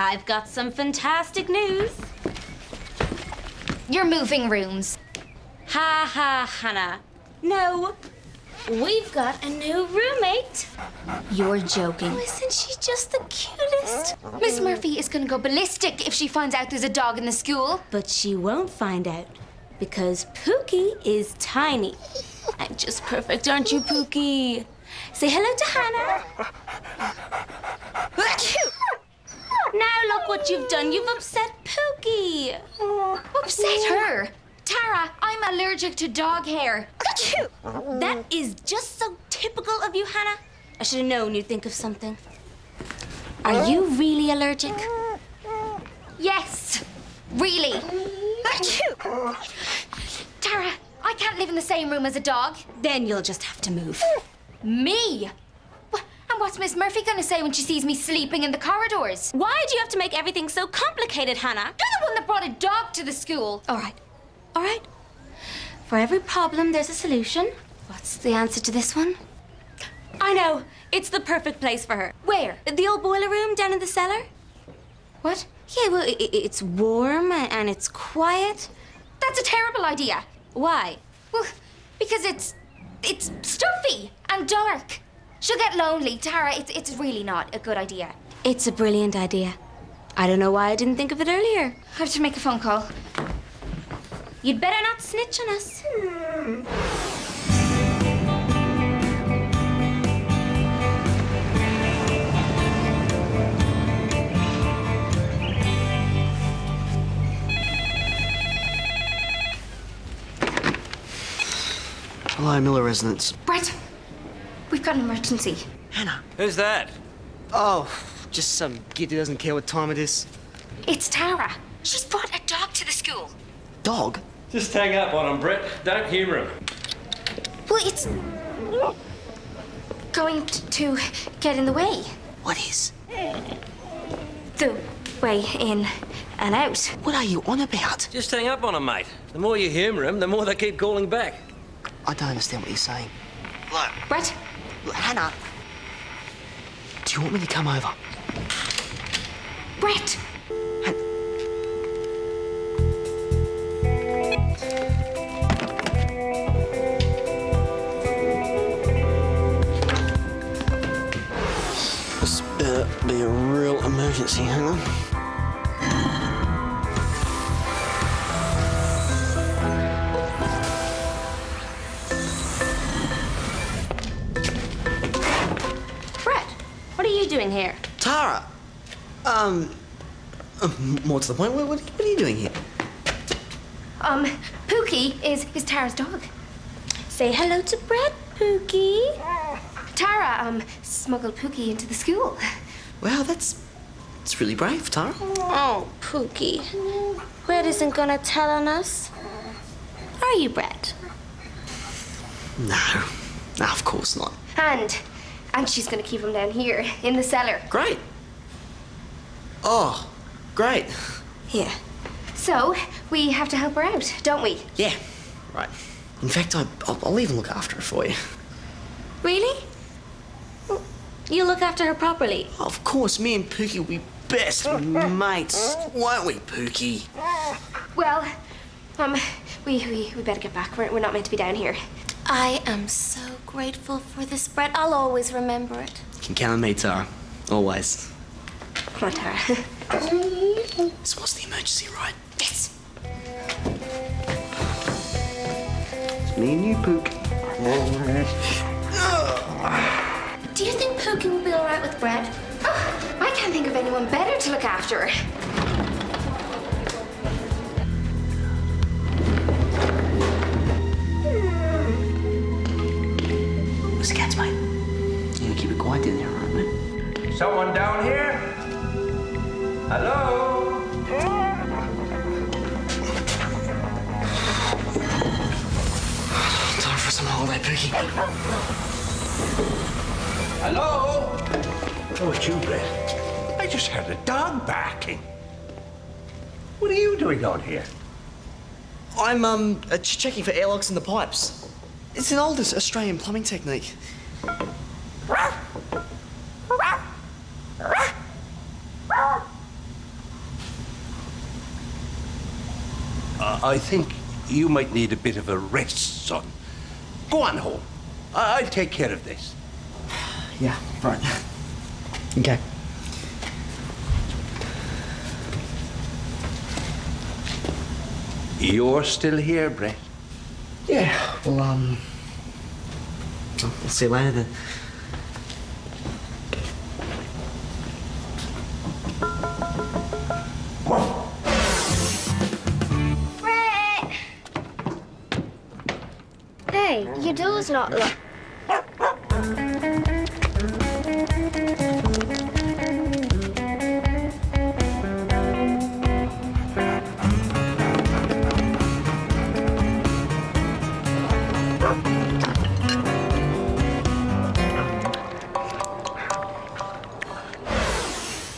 I've got some fantastic news. You're moving rooms. Ha ha, Hannah. No, we've got a new roommate. You're joking. Oh, isn't she just the cutest? Miss Murphy is gonna go ballistic if she finds out there's a dog in the school. But she won't find out because Pookie is tiny. I'm just perfect, aren't you, Pookie? Say hello to Hannah. Now look what you've done. You've upset Pookie. Upset her. Tara, I'm allergic to dog hair. That is just so typical of you, Hannah. I should have known you'd think of something. Are you really allergic? Yes, really. Tara, I can't live in the same room as a dog. Then you'll just have to move. Me? And what's Miss Murphy gonna say when she sees me sleeping in the corridors? Why do you have to make everything so complicated, Hannah? You're the one that brought a dog to the school. All right. All right. For every problem, there's a solution. What's the answer to this one? I know. It's the perfect place for her. Where? The old boiler room down in the cellar. What? Yeah, well, it's warm and it's quiet. That's a terrible idea. Why? Well, because it's stuffy and dark. She'll get lonely. Tara, it's really not a good idea. It's a brilliant idea. I don't know why I didn't think of it earlier. I have to make a phone call. You'd better not snitch on us. Hello, Miller Residence. Brett, we've got an emergency. Hannah. Who's that? Oh, just some kid who doesn't care what time it is. It's Tara. She's brought a dog to the school. Dog? Just hang up on him, Brett. Don't humour him. Well, it's going to get in the way. What is? The way in and out. What are you on about? Just hang up on him, mate. The more you humour him, the more they keep calling back. I don't understand what you're saying. Hello? Brett? Look, Hannah. Do you want me to come over? Brett! This better be a real emergency, Hannah. Doing here? Tara! More to the point, what are you doing here? Pookie is Tara's dog. Say hello to Brett, Pookie. Tara, smuggled Pookie into the school. Wow, it's really brave, Tara. Oh, Pookie. Brett isn't gonna tell on us. Are you, Brett? No, of course not. And she's gonna keep him down here, in the cellar. Great. Oh, great. Yeah. So, we have to help her out, don't we? Yeah, right. In fact, I'll even look after her for you. Really? Well, you look after her properly. Of course, me and Pookie will be best mates, won't we, Pookie? Well, we better get back. We're not meant to be down here. I am so grateful for this, Brett. I'll always remember it. You can count on me, Tara. Always. Come on, Tara. This was the emergency, right? Yes. It's me and you, Pook. Do you think Pookie will be all right with Brett? Oh, I can't think of anyone better to look after her. Where's the cats, mate? You gotta keep it quiet down there, all right, mate? Someone down here? Hello? Time for some holiday, Pookie. Hello? Oh, it's you, Brett. I just heard a dog barking. What are you doing on here? I'm checking for airlocks in the pipes. It's an old Australian plumbing technique. I think you might need a bit of a rest, son. Go on home. I'll take care of this. Yeah, right. Okay. You're still here, Brett? Yeah, well, I'll see you later then. Brett! Hey, your door's not locked.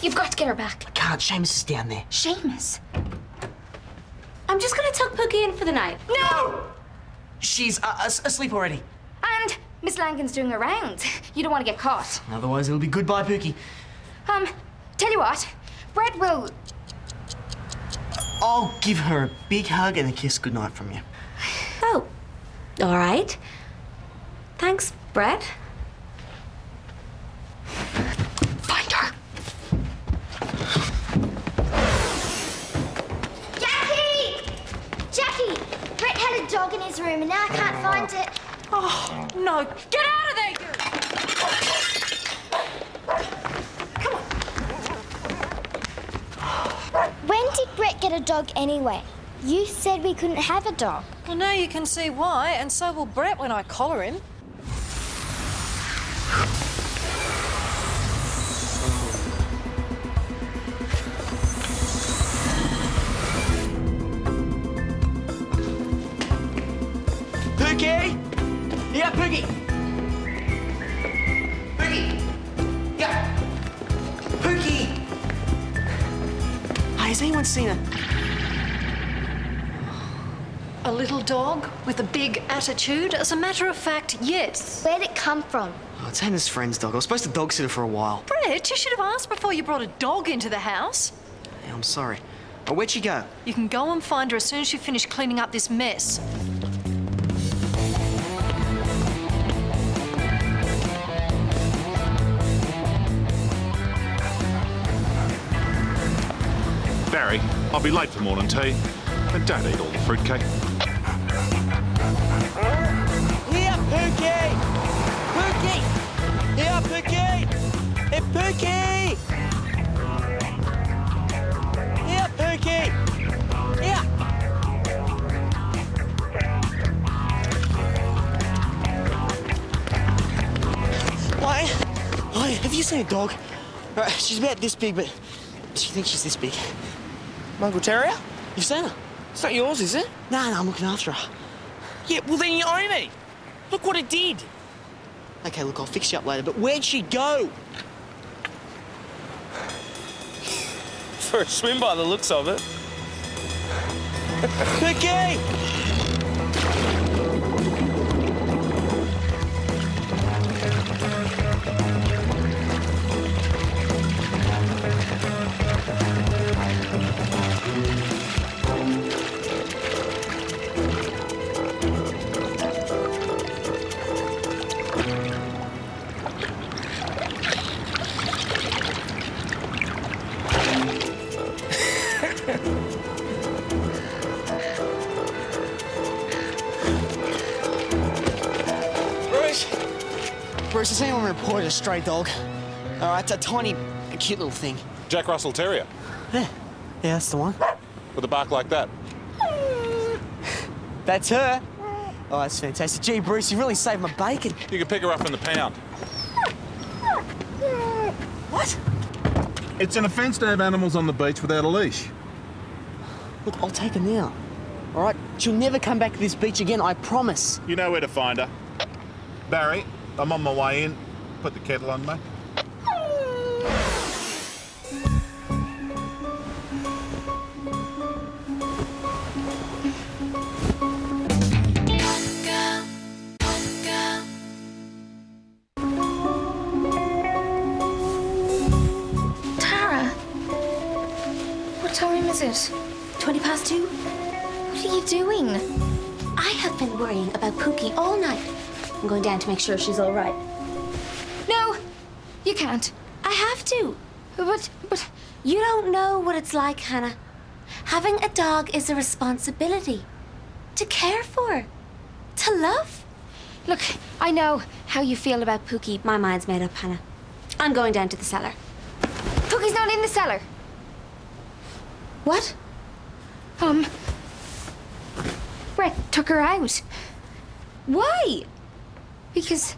You've got to get her back. I can't. Seamus is down there. Seamus. I'm just gonna tuck Pookie in for the night. No! She's asleep already. And Miss Lankin's doing her rounds. You don't want to get caught. Otherwise, it'll be goodbye, Pookie. Tell you what, Brett will... I'll give her a big hug and a kiss goodnight from you. Oh, all right. Thanks, Brett. Find her. Jackie! Brett had a dog in his room and now I can't find it. Oh, no. Get out of there, you! When did Brett get a dog anyway? You said we couldn't have a dog. Well, now you can see why, and so will Brett when I collar him. Pookie! Yeah, Pookie! Pookie! Yeah! Pookie! Hey, has anyone seen her? A little dog with a big attitude? As a matter of fact, yes. Where'd it come from? Oh, it's Hannah's friend's dog. I was supposed to dog sit her for a while. Brett, you should have asked before you brought a dog into the house. Yeah, I'm sorry. But where'd she go? You can go and find her as soon as you finish cleaning up this mess. Barry, I'll be late for morning tea. And Dad ate all the fruitcake. Here, Pookie! Pookie! Here, Pookie! Hey, Pookie! Here, Pookie! Here! Why, have you seen a dog? She's about this big, but she thinks she's this big. Mongrel Terrier? You've seen her? It's not yours, is it? No, I'm looking after her. Yeah, well then you own it. Look what it did. Okay, look, I'll fix you up later, but where'd she go? For a swim by the looks of it. Cookie! Bruce, has anyone reported a stray dog? All right, it's a tiny, cute little thing. Jack Russell Terrier. Yeah, that's the one. With a bark like that. That's her. Oh, that's fantastic. Gee, Bruce, you really saved my bacon. You can pick her up in the pound. What? It's an offence to have animals on the beach without a leash. Look, I'll take her now. All right? She'll never come back to this beach again, I promise. You know where to find her. Barry, I'm on my way in. Put the kettle on, mate. Tara, what time is it? 2:20. What are you doing? I have been worrying about Pookie all night. I'm going down to make sure she's all right. No, you can't. I have to. But You don't know what it's like, Hannah. Having a dog is a responsibility. To care for. To love. look, I know how you feel about Pookie. My mind's made up, Hannah. I'm going down to the cellar. Pookie's not in the cellar. What? Brett took her out. Why? Because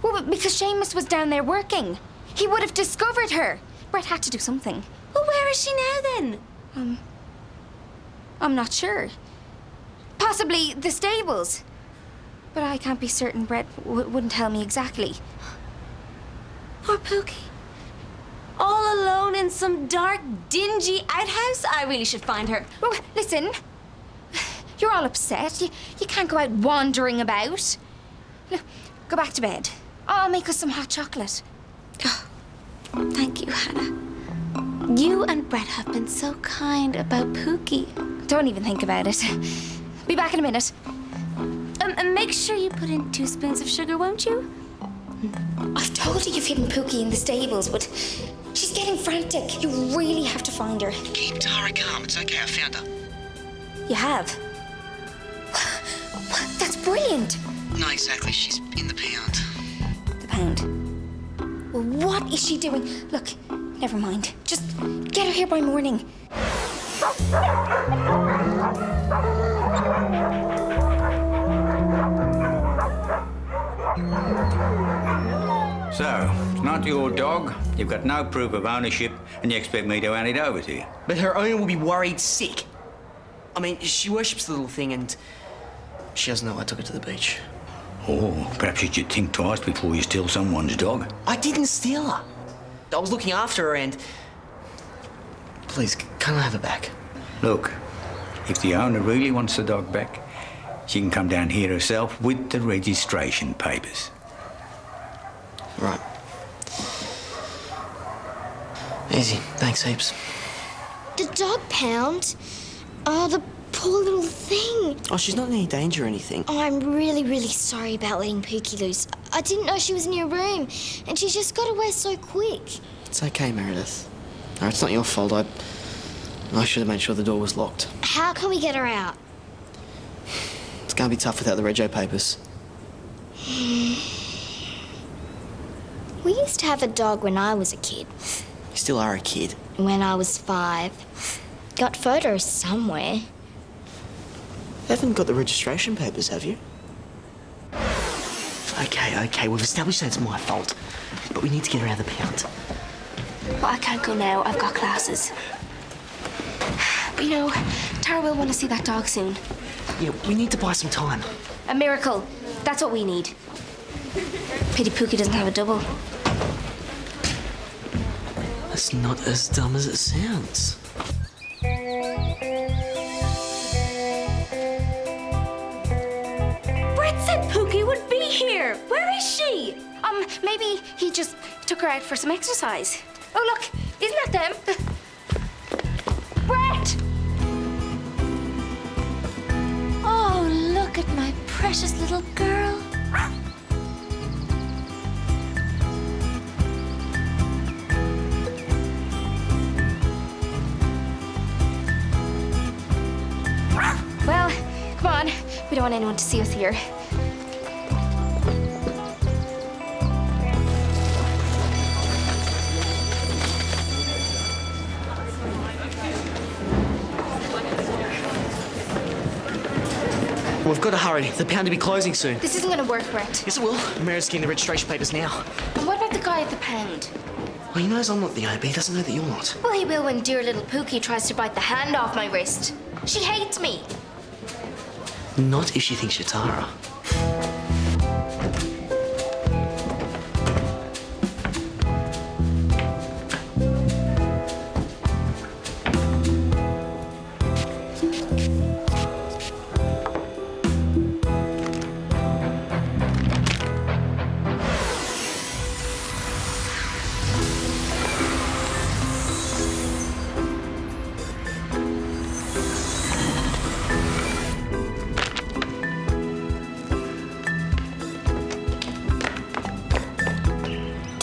Seamus was down there working. He would have discovered her. Brett had to do something. Well, where is she now then? I'm not sure. Possibly the stables. But I can't be certain. Brett wouldn't tell me exactly. Poor Pookie. All alone in some dark, dingy outhouse? I really should find her. Well, listen. You're all upset. You can't go out wandering about. Look, go back to bed. I'll make us some hot chocolate. Oh, thank you, Hannah. You and Brett have been so kind about Pookie. Don't even think about it. Be back in a minute. And make sure you put in 2 spoons of sugar, won't you? I've told you you've hidden Pookie in the stables, but she's getting frantic. You really have to find her. Keep Tara calm. It's okay. I found her. You have? That's brilliant. Not exactly. She's in the pound. The pound. Well, what is she doing? Look, never mind. Just get her here by morning. So, it's not your dog, you've got no proof of ownership, and you expect me to hand it over to you? But her owner will be worried sick. I mean, she worships the little thing and she doesn't know I took her to the beach. Oh, perhaps you should think twice before you steal someone's dog. I didn't steal her. I was looking after her and... Please, can I have her back? Look, if the owner really wants the dog back, she can come down here herself with the registration papers. Right. Easy. Thanks heaps. The dog pound? Oh, the poor little thing. Oh, she's not in any danger or anything. Oh, I'm really, really sorry about letting Pookie loose. I didn't know she was in your room, and she just got away so quick. It's okay, Meredith. No, it's not your fault. I should have made sure the door was locked. How can we get her out? It's gonna be tough without the rego papers. We used to have a dog when I was a kid. You still are a kid. When I was 5. Got photos somewhere. You haven't got the registration papers, have you? Okay, we've established that it's my fault. But we need to get her out of the pound. Well, I can't go now. I've got classes. But you know, Tara will want to see that dog soon. Yeah, we need to buy some time. A miracle. That's what we need. Pity Pookie doesn't have a double. That's not as dumb as it sounds. Brett said Pookie would be here. Where is she? Maybe he just took her out for some exercise. Oh, look, isn't that them? Brett! Oh, look at my precious little girl. Well, come on. We don't want anyone to see us here. We've got to hurry. The pound will be closing soon. This isn't going to work, Brett. Yes, it will. Meredith's getting the registration papers now. And what about the guy at the pound? Well, he knows I'm not the owner, but he doesn't know that you're not. Well, he will when dear little Pookie tries to bite the hand off my wrist. She hates me. Not if she thinks you're Tara.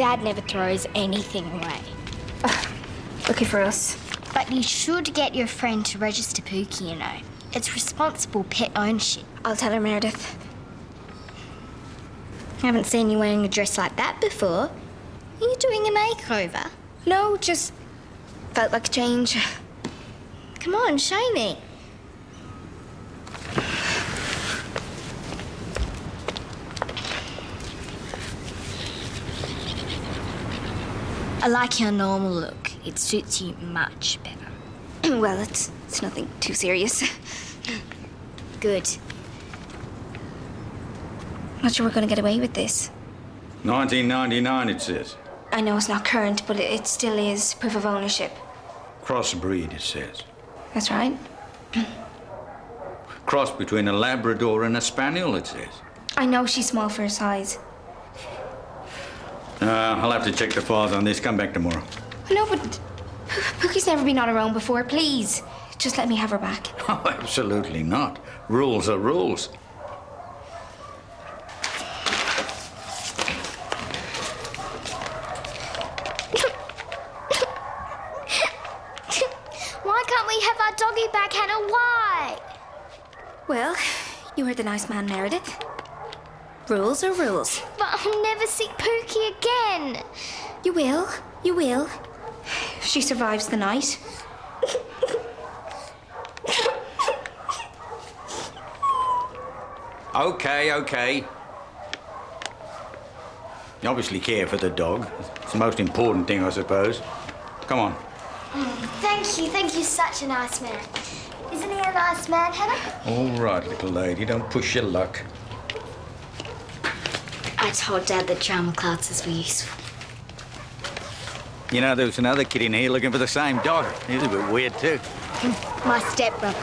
Dad never throws anything away. Lucky for us. But you should get your friend to register Pookie, you know. It's responsible pet ownership. I'll tell her, Meredith. I haven't seen you wearing a dress like that before. Are you doing a makeover? No, just felt like a change. Come on, show me. I like your normal look. It suits you much better. Well, it's nothing too serious. Good. Not sure we're going to get away with this. 1999, it says. I know it's not current, but it still is proof of ownership. Crossbreed, it says. That's right. Cross between a Labrador and a Spaniel, it says. I know she's small for her size. I'll have to check the files on this. Come back tomorrow. No, but Pookie's never been on her own before. Please, just let me have her back. Oh, absolutely not. Rules are rules. Why can't we have our doggy back, Hannah? Why? Well, you heard the nice man, Meredith. Rules are rules. But I'll never see Pookie again. You will. You will. If she survives the night. Okay. You obviously care for the dog. It's the most important thing, I suppose. Come on. Thank you, such a nice man. Isn't he a nice man, Hannah? All right, little lady, don't push your luck. I told Dad that drama classes were useful. You know, there was another kid in here looking for the same dog. He's a bit weird, too. My stepbrother.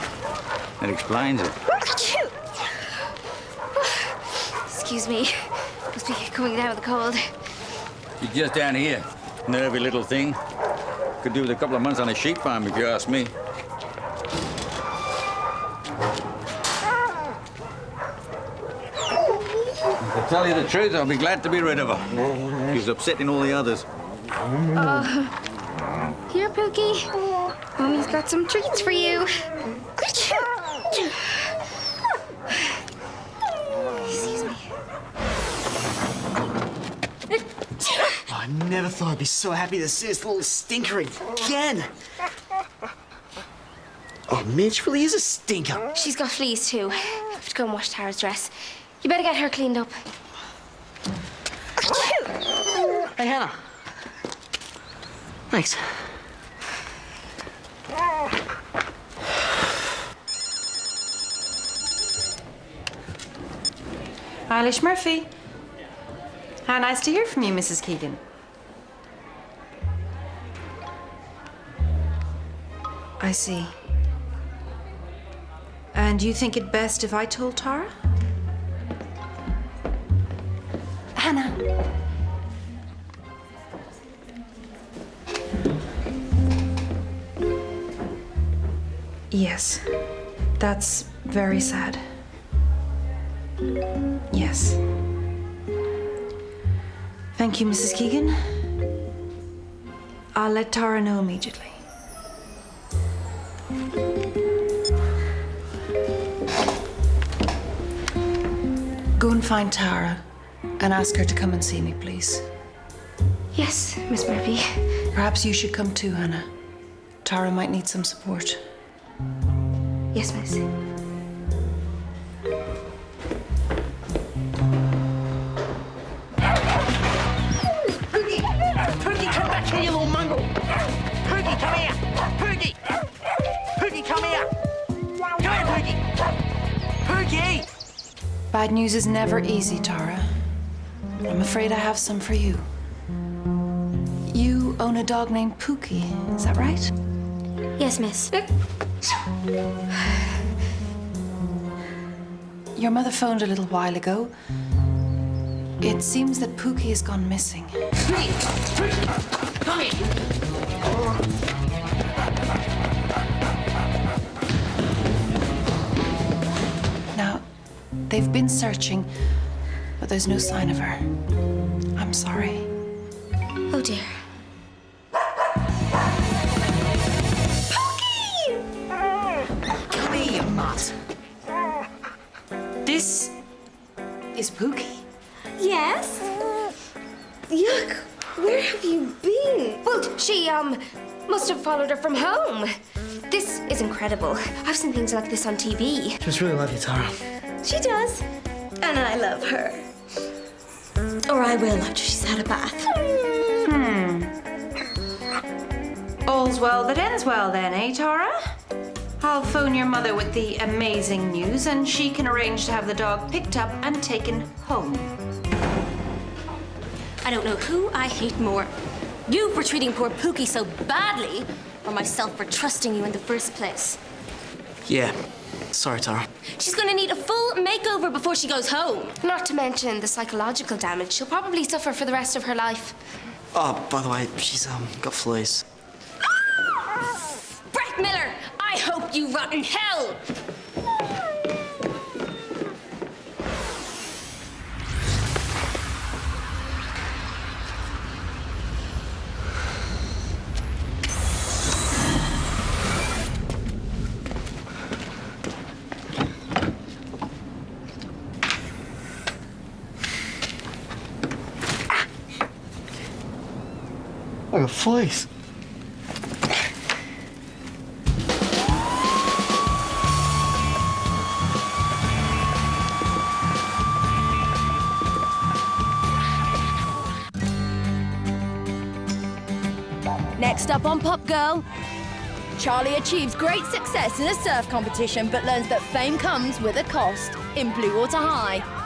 That explains it. Excuse me. Must be coming down with a cold. She's just down here. Nervy little thing. Could do with a couple of months on a sheep farm, if you ask me. To tell you the truth, I'll be glad to be rid of her. She's upsetting all the others. Here, Pookie. Mommy's got some treats for you. Excuse me. I never thought I'd be so happy to see this little stinker again. Oh, Mitch really is a stinker. She's got fleas, too. I have to go and wash Tara's dress. You better get her cleaned up. Hey, Hannah. Thanks. Eilish Murphy. How nice to hear from you, Mrs. Keegan. I see. And you think it best if I told Tara? Hannah. Yes, that's very sad. Yes. Thank you, Mrs. Keegan. I'll let Tara know immediately. Go and find Tara and ask her to come and see me, please. Yes, Miss Murphy. Perhaps you should come too, Hannah. Tara might need some support. Yes, miss. Pookie, come back here, you little mongrel! Pookie, come here! Pookie! Pookie, come here! Come here, Pookie! Pookie! Bad news is never easy, Tara. I'm afraid I have some for you. You own a dog named Pookie, is that right? Yes, miss. Your mother phoned a little while ago. It seems that Pookie has gone missing. Come here! Now, they've been searching, but there's no sign of her. I'm sorry. Oh dear. Come here, you mutt. This is Pookie. Yes? Yuck, where have you been? Well, she, must have followed her from home. This is incredible. I've seen things like this on TV. She must really love you, Tara. She does. And I love her. Or I will after she's had a bath. All's well that ends well then, eh, Tara? I'll phone your mother with the amazing news and she can arrange to have the dog picked up and taken home. I don't know who I hate more. You for treating poor Pookie so badly, or myself for trusting you in the first place. Yeah. Sorry, Tara. She's gonna need a full makeover before she goes home. Not to mention the psychological damage she'll probably suffer for the rest of her life. Oh, by the way, she's got fleas. Brett Miller, I hope you rot in hell! I got fleas. Next up on Pop Girl, Charlie achieves great success in a surf competition but learns that fame comes with a cost in Blue Water High.